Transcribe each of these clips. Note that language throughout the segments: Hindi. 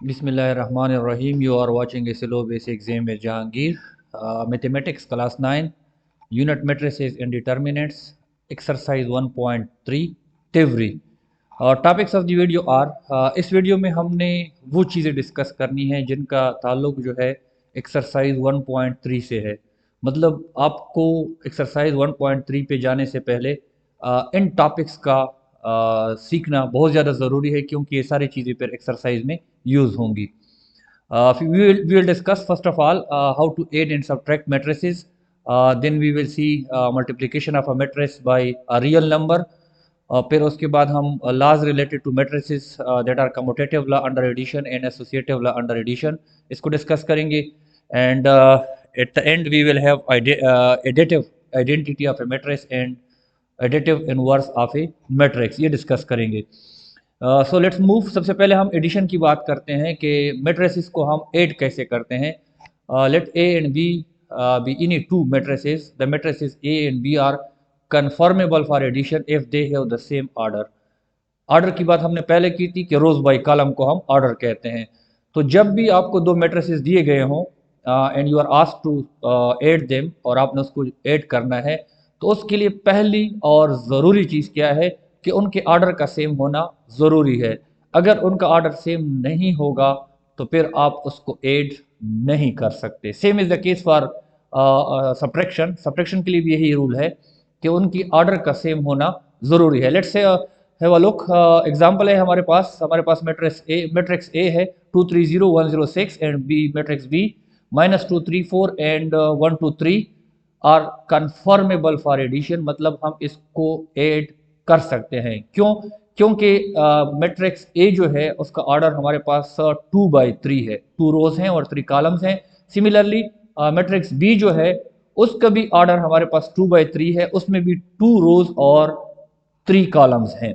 Bismillahirrahmanirrahim. You are watching a slow basic exam with Jahangir. Mathematics class 9, unit matrices and determinants, exercise 1.3, theory. Topics of the video are, इस वीडियो में हमने वो चीज़ें डिस्कस करनी है जिनका ताल्लुक जो है एक्सरसाइज 1.3 से है। मतलब आपको एक्सरसाइज 1.3 पे जाने से पहले इन टॉपिक्स का सीखना बहुत ज़्यादा ज़रूरी है, क्योंकि ये सारी चीज़ें फिर एक्सरसाइज में यूज़ होंगी। We will discuss first of all how to add and subtract matrices. Then we will see multiplication of a matrix by a real number. फिर उसके बाद हम laws related to matrices that are commutative law under addition and associative law under addition इसको discuss करेंगे। And at the end we will have additive identity of a matrix and additive inverse of a matrix, ये डिस्कस करेंगे। So let's move. सबसे पहले हम एडिशन की बात करते हैं कि मेट्रिसेस को हम ऐड कैसे करते हैं। Let A and B be in two matrices, the matrices A and B are conformable for addition if they have the same order. Order की बात हमने पहले की थी कि रोज बाई कॉलम को हम ऑर्डर कहते हैं। तो जब भी आपको दो मेट्रिसेस दिए गए हों and you are asked to add them, और आपने उसको ऐड करना है, तो उसके लिए पहली और ज़रूरी चीज़ क्या है कि उनके ऑर्डर का सेम होना ज़रूरी है। अगर उनका ऑर्डर सेम नहीं होगा तो फिर आप उसको ऐड नहीं कर सकते। Same is the case for subtraction. Subtraction के लिए भी यही रूल है कि उनकी ऑर्डर का सेम होना ज़रूरी है। Let's say have a look. Example है हमारे पास मैट्रिक्स ए है 2 3 0 1 0 6 and B matrix B -2 3 4 and 1 2 3 are conformable for addition. मतलब हम इसको ऐड कर सकते हैं। क्यों? क्योंकि मैट्रिक्स ए जो है उसका ऑर्डर हमारे पास 2/3 है, 2 रोज हैं और 3 कॉलम्स हैं। सिमिलरली मैट्रिक्स बी जो है उसका भी ऑर्डर हमारे पास 2/3 है, उसमें भी 2 रोज और 3 कॉलम्स हैं।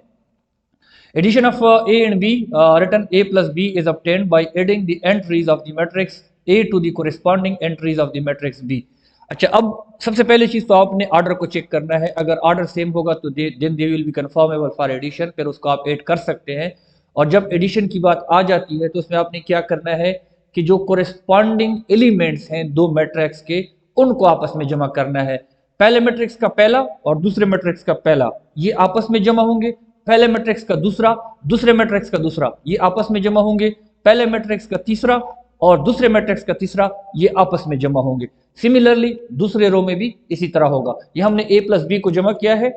Addition of A and B, written A plus B is obtained by adding the entries of the matrix A to the corresponding entries of the matrix B. अच्छा, अब सबसे पहले चीज़ तो आपने ऑर्डर को चेक करना है। अगर ऑर्डर सेम होगा तो then they will be conformable for addition, फिर उसको आप ऐड कर सकते हैं। और जब एडिशन की बात आ जाती है तो उसमें आपने क्या करना है कि जो कोरिस्पॉन्डिंग एलिमेंट्स हैं दो मैट्रिक्स के, उनको आपस में जमा करना है। पहले मैट्रिक्स का पहला और दूसरे मैट्रिक्स का पहला ये आपस में जमा होंगे। पहले मैट्रिक्स का दूसरा, दूसरे मैट्रिक्स का दूसरा, ये आपस में जमा होंगे। पहले मैट्रिक्स का तीसरा और दूसरे मैट्रिक्स का तीसरा, ये आपस में जमा होंगे। सिमिलरली दूसरे रो में भी इसी तरह होगा। ये हमने a प्लस बी को जमा किया है।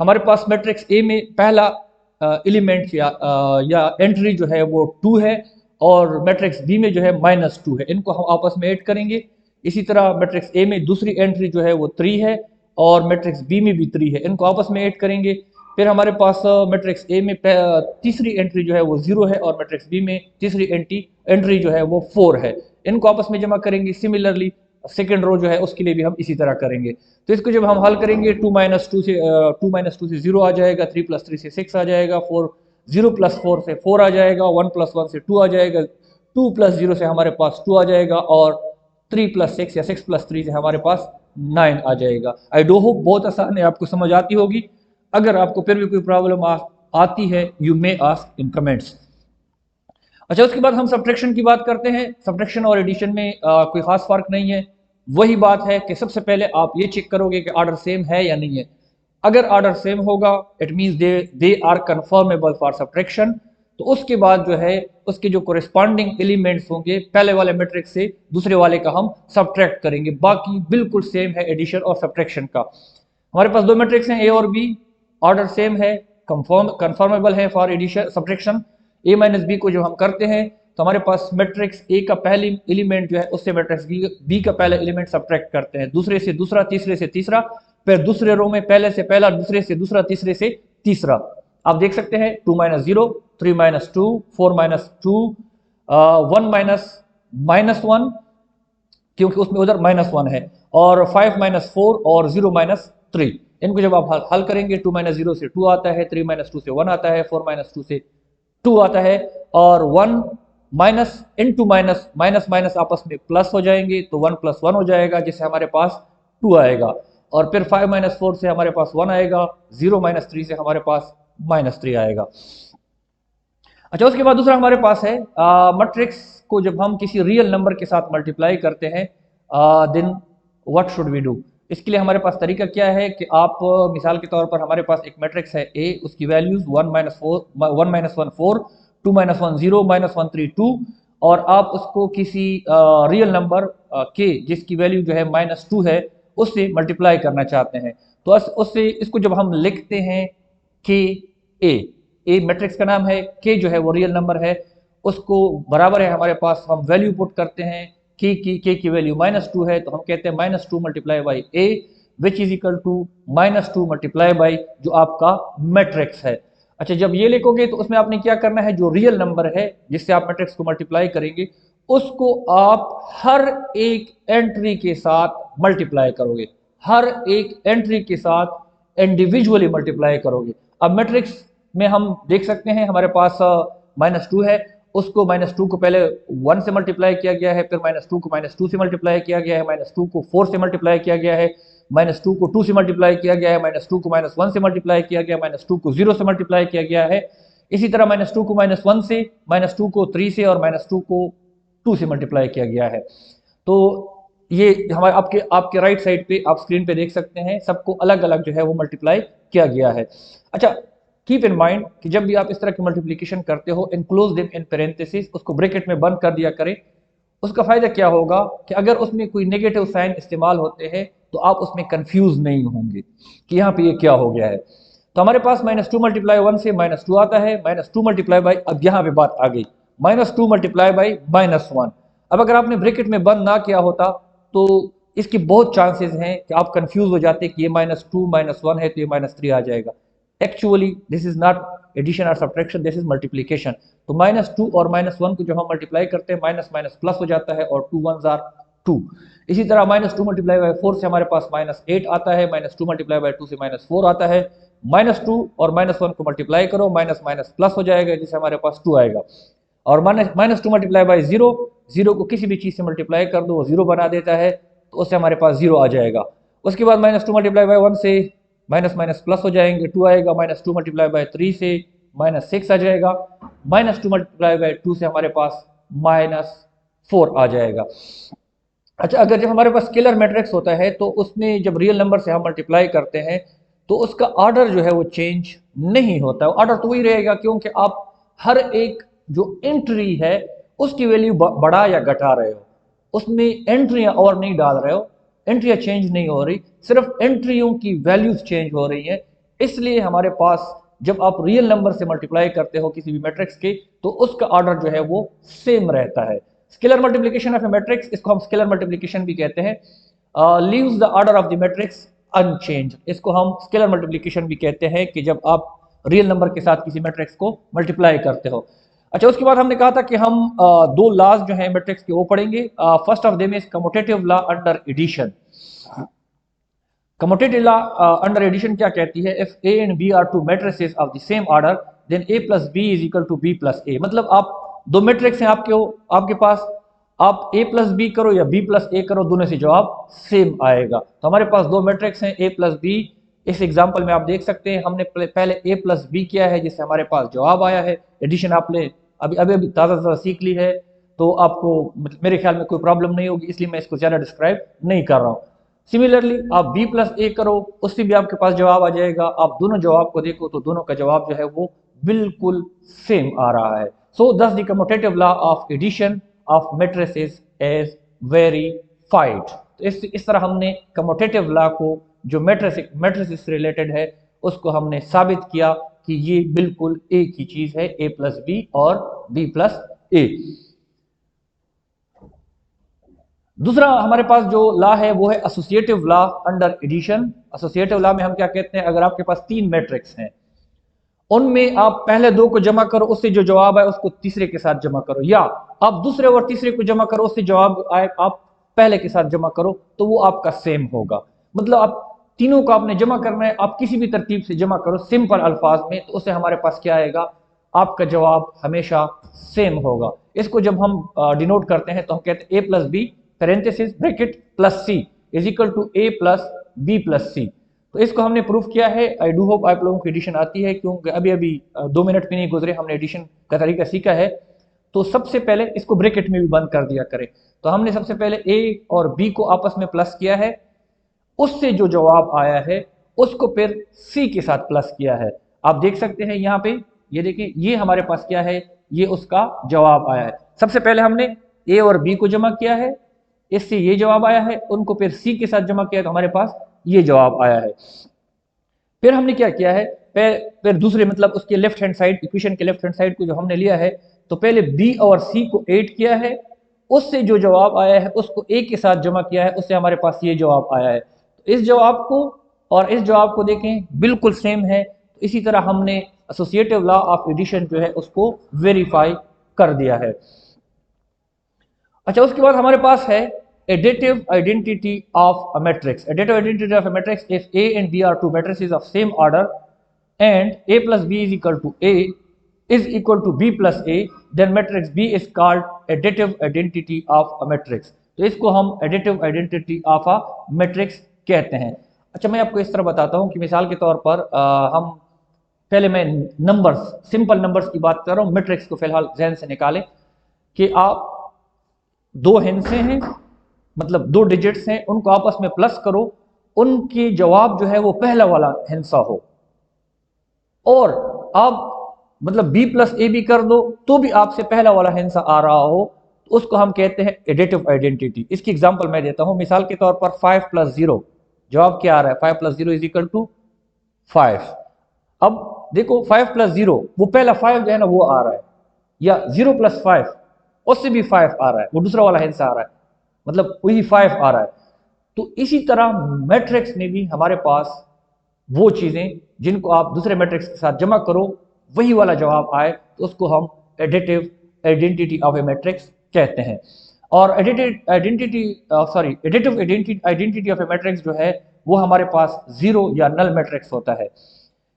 हमारे पास मैट्रिक्स ए में पहला एलिमेंट या एंट्री जो है वो 2 है, और मैट्रिक्स बी में जो है -2 है। इनको हम आपस में ऐड करेंगे। इसी तरह मैट्रिक्स ए में दूसरी एंट्री जो है वो 3 है, और मैट्रिक्स बी में भी 3 है। इनको आपस में ऐड करेंगे। फिर हमारे पास मैट्रिक्स ए में तीसरी एंट्री जो है वो 0 है, और मैट्रिक्स बी में तीसरी एंट्री जो है वो 4 है। इनको आपस में जमा करेंगे। सिमिलरली सेकेंड रो जो है उसके लिए भी हम इसी तरह करेंगे। तो इसको जब हम हल करेंगे 2 - 2 से 0 आ जाएगा, 3 + 3 से 6 आ जाएगा, 0 + 4 से 4 आ जाएगा, 1 + 1 से 2 आ जाएगा, 2 + 0 से हमारे पास 2 आ जाएगा, और 3 + 6 या 6 + 3 से हमारे पास 9 आ जाएगा। आई डो होप बहुत आसान है, आपको समझ आती होगी। अगर आपको फिर भी कोई प्रॉब्लम आती है, you may ask in comments. अच्छा, उसके बाद हम सब्ट्रैक्शन की बात करते हैं। सब्ट्रैक्शन और एडिशन में कोई खास फर्क नहीं है। वही बात है कि सबसे पहले आप ये चेक करोगे कि ऑर्डर सेम है या नहीं है। अगर ऑर्डर सेम होगा it means they are conformable for subtraction. तो उसके बाद जो है उसके जो कोरिस्पॉन्डिंग एलिमेंट्स होंगे पहले वाले मैट्रिक्स से दूसरे वाले का हम सब्ट्रैक्ट करेंगे। बाकी बिल्कुल सेम है एडिशन और सब्ट्रैक्शन का। हमारे पास दो मैट्रिक्स हैं ए और बी, ऑर्डर सेम है, कन्फर्मेबल है for addition subtraction. A minus B को जो हम करते हैं तो हमारे पास मैट्रिक्स ए का पहली एलिमेंट जो है उससे मैट्रिक्स बी का पहला एलिमेंट सब्ट्रैक्ट करते हैं, दूसरे से दूसरा, तीसरे से तीसरा, फिर दूसरे रो में पहले से पहला, दूसरे से दूसरा, तीसरे से तीसरा। आप देख सकते हैं 2 - 0, 3 - 2, 4 - 2, 1 -1, क्योंकि उसमें उधर -1 है, और 5 - 4 और 0 - 3। इनको जब आप हल करेंगे 2 - 0 से 2 आता है, 3 - 2 से 1 आता है, 4 - 2 से 2 आता है, और 1 minus into minus minus minus आपस में प्लस हो जाएंगे, तो 1 + 1 हो जाएगा, जिससे हमारे पास 2 आएगा। और फिर 5 - 4 से हमारे पास 1 आएगा, 0 - 3 से हमारे पास -3 आएगा। अच्छा, उसके बाद दूसरा हमारे पास है मैट्रिक्स को जब हम किसी रियल नंबर के साथ मल्टीप्लाई करते हैं, then what should we do. इसके लिए हमारे पास तरीका क्या है कि आप मिसाल के तौर पर हमारे पास एक मैट्रिक्स है ए, उसकी वैल्यूज 1 - 1 - 1 4, 2 - 1 0 - 1 3 2, और आप उसको किसी रियल नंबर के जिसकी वैल्यू जो है -2 है उससे मल्टीप्लाई करना चाहते हैं। तो उससे इसको जब हम लिखते हैं के ए, ए मैट्रिक्स का नाम है, के जो है वो रियल नंबर है, उसको बराबर है हमारे पास, हम वैल्यू पुट करते हैं के की वैल्यू -2 है, तो हम कहते हैं -2 multiply by A which is equal to -2 multiply by जो आपका मैट्रिक्स है। अच्छा, जब ये लिखोगे तो उसमें आपने क्या करना है, जो रियल नंबर है जिससे आप मैट्रिक्स को मल्टीप्लाई करेंगे उसको आप हर एक एंट्री के साथ मल्टीप्लाई करोगे, हर एक एंट्री के साथ इंडिविजुअली मल्टीप्लाई करोगे। अब मैट्रिक्स में हम देख सकते हैं हमारे पास -2 है, उसको -2 को पहले 1 से मल्टीप्लाई किया गया है, फिर -2 को -2 से मल्टीप्लाई किया गया है, -2 को 4 से मल्टीप्लाई किया गया है, -2 को 2 से मल्टीप्लाई किया गया है, -2 को -1 से मल्टीप्लाई किया गया है, -2 को 0 से मल्टीप्लाई किया गया है। इसी तरह -2 को -1 से, -2 को 3 से और -2 को 2 से मल्टीप्लाई किया गया है। तो ये हमारे आपके आपके राइट साइड पे आप स्क्रीन पे देख सकते हैं, सबको अलग अलग जो है वो मल्टीप्लाई किया गया है। अच्छा, कीप इन माइंड कि जब भी आप इस तरह की मल्टीप्लिकेशन करते हो, इनक्लोज देम इन पेरेंथेसिस, उसको ब्रैकेट में बंद कर दिया करें। उसका फायदा क्या होगा कि अगर उसमें कोई नेगेटिव साइन इस्तेमाल होते हैं तो आप उसमें कंफ्यूज नहीं होंगे कि यहाँ पे ये क्या हो गया है। तो हमारे पास -2 मल्टीप्लाई 1 से -2 आता है, -2 मल्टीप्लाई बाई, अब यहाँ पे बात आ गई, -2 मल्टीप्लाई बाई -1। अब अगर आपने ब्रैकेट में बंद ना किया होता तो इसकी बहुत चांसेस हैं कि आप कंफ्यूज हो जाते कि ये -2 -1 है तो ये -3 आ जाएगा। Actually this is not addition और सब्ट्रैक्शन, दिस इज मल्टीप्लिकेशन। तो -2 और -1 को जब हम मल्टीप्लाई करते हैं, माइनस माइनस प्लस हो जाता है और 2 1s आर 2। इसी तरह -2 मल्टीप्लाई बाई 4 से हमारे पास -8 आता है, -2 मल्टीप्लाई बाई 2 से -4 आता है। -2 और -1 को मल्टीप्लाई करो, माइनस माइनस प्लस हो जाएगा जिससे हमारे पास 2 आएगा। और -2 मल्टीप्लाई बाई 0, 0 को किसी भी चीज़ से मल्टीप्लाई कर दो वो 0 बना देता है, तो उससे हमारे पास 0 आ जाएगा। उसके बाद -2 मल्टीप्लाई बाई 1 से माइनस माइनस प्लस हो जाएंगे, 2 आएगा। -2 मल्टीप्लाई बाई 3 से -6 आ जाएगा। -2 मल्टीप्लाई बाई 2 से हमारे पास -4 आ जाएगा। अच्छा, अगर जब हमारे पास स्केलर मैट्रिक्स होता है तो उसमें जब रियल नंबर से हम मल्टीप्लाई करते हैं तो उसका ऑर्डर जो है वो चेंज नहीं होता है, ऑर्डर तो वही रहेगा, क्योंकि आप हर एक जो एंट्री है उसकी वैल्यू बढ़ा या घटा रहे हो, उसमें एंट्रियां और नहीं डाल रहे हो, एंट्रियां चेंज नहीं हो रही, सिर्फ एंट्रियों की वैल्यूज चेंज हो रही है। इसलिए हमारे पास जब आप रियल नंबर से मल्टीप्लाई करते हो किसी भी मैट्रिक्स के तो उसका ऑर्डर जो है वो सेम रहता है। Scalar multiplication of a matrix, इसको हम स्केलर मल्टीप्लिकेशन भी कहते हैं, leaves the order of the matrix unchanged, इसको हम स्केलर मल्टीप्लिकेशन भी कहते हैं कि जब आप रियल नंबर के साथ किसी मैट्रिक्स को मल्टीप्लाई करते हो। अच्छा, उसके बाद हमने कहा था कि हम दो लॉज जो है मैट्रिक्स के वो पढ़ेंगे। First of them is commutative law under addition. Commutative law under addition क्या कहती है, if A and B are two matrices of the same order then A plus B is equal to B plus A. मतलब आप दो मैट्रिक्स हैं आपके पास, आप ए प्लस बी करो या बी प्लस ए करो, दोनों से जवाब सेम आएगा। तो हमारे पास दो मैट्रिक्स हैं ए प्लस बी। इस एग्जांपल में आप देख सकते हैं हमने पहले ए प्लस बी किया है जिससे हमारे पास जवाब आया है। एडिशन आपने अभी अभी ताज़ा सीख ली है तो आपको मेरे ख्याल में कोई प्रॉब्लम नहीं होगी, इसलिए मैं इसको ज़्यादा डिस्क्राइब नहीं कर रहा हूँ। सिमिलरली आप बी प्लस ए करो, उससे भी आपके पास जवाब आ जाएगा। आप दोनों जवाब को देखो तो दोनों का जवाब जो है वो बिल्कुल सेम आ रहा है। So thus the commutative law of addition of matrices is verified. तो इस तरह हमने कम्यूटेटिव लॉ को जो मैट्रिसेस से रिलेटेड है उसको हमने साबित किया कि ये बिल्कुल एक ही चीज है, ए प्लस बी और बी प्लस ए। दूसरा हमारे पास जो लॉ है वो है associative law under addition. Associative law में हम क्या कहते हैं, अगर आपके पास तीन मैट्रिक्स हैं उनमें आप पहले दो को जमा करो, उससे जो जवाब आए उसको तीसरे के साथ जमा करो, या आप दूसरे और तीसरे को जमा करो, उससे जवाब आए आप पहले के साथ जमा करो, तो वो आपका सेम होगा। मतलब आप तीनों को आपने जमा करना है, आप किसी भी तरतीब से जमा करो सिंपल अल्फाज में, तो उससे हमारे पास क्या आएगा, आपका जवाब हमेशा सेम होगा। इसको जब हम डिनोट करते हैं तो हम कहते हैं A plus B parenthesis bracket plus C is equal to A plus B plus C. तो इसको हमने प्रूफ किया है। आई डू होप आप लोगों को एडिशन आती है, क्योंकि अभी अभी 2 मिनट भी नहीं गुजरे हमने एडिशन का तरीका सीखा है। तो सबसे पहले इसको ब्रैकेट में भी बंद कर दिया करें। तो हमने सबसे पहले ए और बी को आपस में प्लस किया है, उससे जो जवाब आया है उसको फिर सी के साथ प्लस किया है। आप देख सकते हैं यहाँ पे, ये देखिए, ये हमारे पास क्या है, ये उसका जवाब आया है। सबसे पहले हमने ए और बी को जमा किया है, इससे ये जवाब आया है, उनको फिर सी के साथ जमा किया तो हमारे पास ये जवाब आया है। फिर हमने क्या किया है, फिर दूसरे मतलब उसके लेफ्ट हैंड साइड, इक्वेशन के लेफ्ट हैंड साइड को जो हमने लिया है, तो पहले बी और सी को ऐड किया है, उससे जो जवाब आया है उसको ए के साथ जमा किया है, उससे हमारे पास ये जवाब आया है। तो इस जवाब को और इस जवाब को देखें, बिल्कुल सेम है। तो इसी तरह हमने एसोसिएटिव लॉ ऑफ एडिशन जो है उसको वेरीफाई कर दिया है। अच्छा, उसके बाद हमारे पास है additive identity of a matrix. Additive identity of a matrix, if A and B are two matrices of same order and A plus B is equal to A is equal to B plus A, then matrix B is called additive identity of a matrix. तो इसको हम additive identity of a matrix कहते हैं। अच्छा, मैं आपको इस तरह बताता हूँ कि मिसाल के तौर पर हम पहले मैं नंबर्स, सिंपल नंबर्स की बात कर रहा हूँ, मैट्रिक्स को फिलहाल जहन से निकालें कि आप दो हिस्से हैं, मतलब दो डिजिट्स हैं, उनको आपस में प्लस करो, उनकी जवाब जो है वो पहला वाला हिस्सा हो, और आप मतलब बी प्लस ए भी कर दो तो भी आपसे पहला वाला हिस्सा आ रहा हो, तो उसको हम कहते हैं एडिटिव आइडेंटिटी। इसकी एग्जांपल मैं देता हूं, मिसाल के तौर पर 5 प्लस 0, जवाब क्या आ रहा है, 5 प्लस 0 इज इक्वल टू 5। अब देखो 5 प्लस 0, वो पहला 5 जो है ना वो आ रहा है, या 0 प्लस 5 उससे भी 5 आ रहा है, वो दूसरा वाला हिस्सा आ रहा है, मतलब वही 5 आ रहा है। तो इसी तरह मैट्रिक्स में भी हमारे पास वो चीजें जिनको आप दूसरे मैट्रिक्स के साथ जमा करो वही वाला जवाब आए, तो उसको हम additive identity of a matrix कहते हैं। और additive identity of a matrix जो है वो हमारे पास जीरो या नल मैट्रिक्स होता है।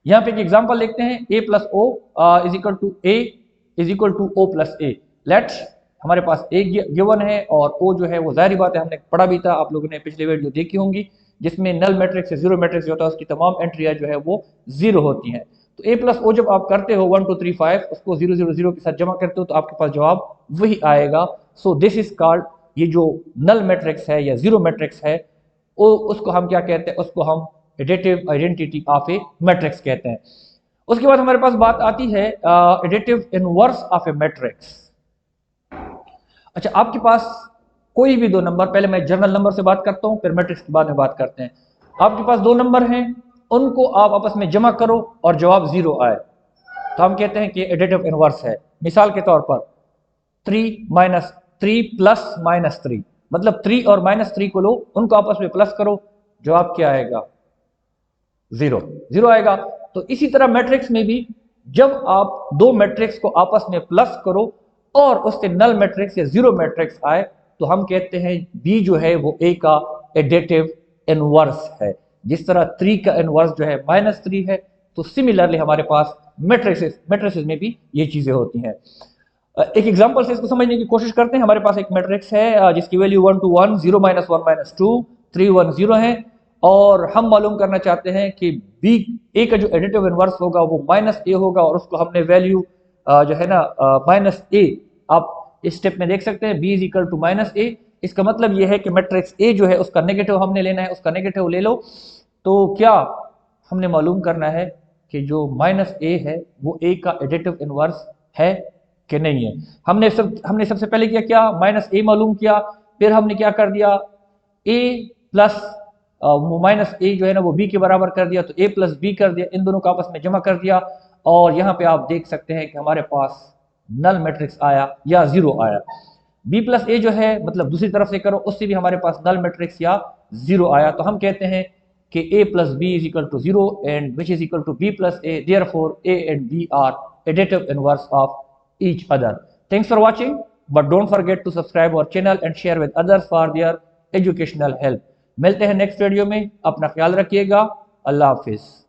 यहाँ पे एक एग्जांपल देखते हैं, A plus O is equal to A is equal to O plus A. Let हमारे पास ए गिवन है और ओ जो है वो जाहिर बात है हमने पढ़ा भी था, आप लोगों ने पिछले वीडियो देखी होंगी, जिसमें नल मैट्रिक्स से जीरो मैट्रिक्स जो होता है उसकी तमाम एंट्रियां जो है वो जीरो होती हैं। तो ए प्लस ओ जब आप करते हो 1 2 3 5 उसको 0 0 0 के साथ जमा करते हो तो आपके पास जवाब वही आएगा। सो दिस इज कॉल्ड, ये जो नल मैट्रिक्स है या जीरो मैट्रिक्स है उसको हम क्या कहते हैं, उसको हम additive identity of a matrix कहते हैं। उसके बाद हमारे पास बात आती है additive inverse of a matrix. अच्छा, आपके पास कोई भी दो नंबर, पहले मैं जनरल नंबर से बात करता हूं फिर मैट्रिक्स के बाद में बात करते हैं। आपके पास दो नंबर हैं, उनको आप आपस में जमा करो और जवाब जीरो आए तो हम कहते हैं कि एडिटिव इनवर्स है। मिसाल के तौर पर 3 माइनस 3 प्लस माइनस 3, मतलब 3 और माइनस 3 को लो, उनको आपस में प्लस करो, जवाब क्या आएगा, जीरो, जीरो आएगा। तो इसी तरह मैट्रिक्स में भी जब आप दो मैट्रिक्स को आपस में प्लस करो और उससे नल मैट्रिक्स या जीरो मैट्रिक्स आए तो हम कहते हैं बी जो है वो ए का एडिटिव इनवर्स है। जिस तरह 3 का इनवर्स जो है -3 है, तो सिमिलरली हमारे पास मैट्रिक्स में भी ये चीजें होती हैं। एक एग्जांपल से इसको समझने की कोशिश करते हैं। हमारे पास एक मैट्रिक्स है जिसकी वैल्यू 1 2 1 0 -1 -2 3 1 0 है, और हम मालूम करना चाहते हैं कि बी ए का जो एडिटिव इनवर्स होगा वो -a होगा, और उसको हमने वैल्यू जो है ना -a, आप इस स्टेप में देख सकते हैं b is equal to -a। इसका मतलब ये है कि मैट्रिक्स a जो है उसका नेगेटिव हमने लेना है, उसका नेगेटिव ले लो। तो क्या हमने मालूम करना है कि जो -a है वो a का एडिटिव इनवर्स है कि नहीं है। हमने सबसे पहले किया -a मालूम किया, फिर हमने क्या कर दिया, a प्लस -a जो है ना वो b के बराबर कर दिया, तो a प्लस b कर दिया, इन दोनों को आपस में जमा कर दिया, और यहाँ पे आप देख सकते हैं कि हमारे पास नल मैट्रिक्स आया या जीरो आया। b प्लस ए जो है मतलब दूसरी तरफ से करो, उससे भी हमारे पास नल मैट्रिक्स या जीरो आया, तो हम कहते हैं कि a plus B is equal to zero and which is equal to b plus A, therefore a and b are additive inverse of each other. Thanks for watching, but don't forget to subscribe our channel and share with others for their educational help. मिलते हैं नेक्स्ट वीडियो में, अपना ख्याल रखिएगा, अल्लाह हाफिज।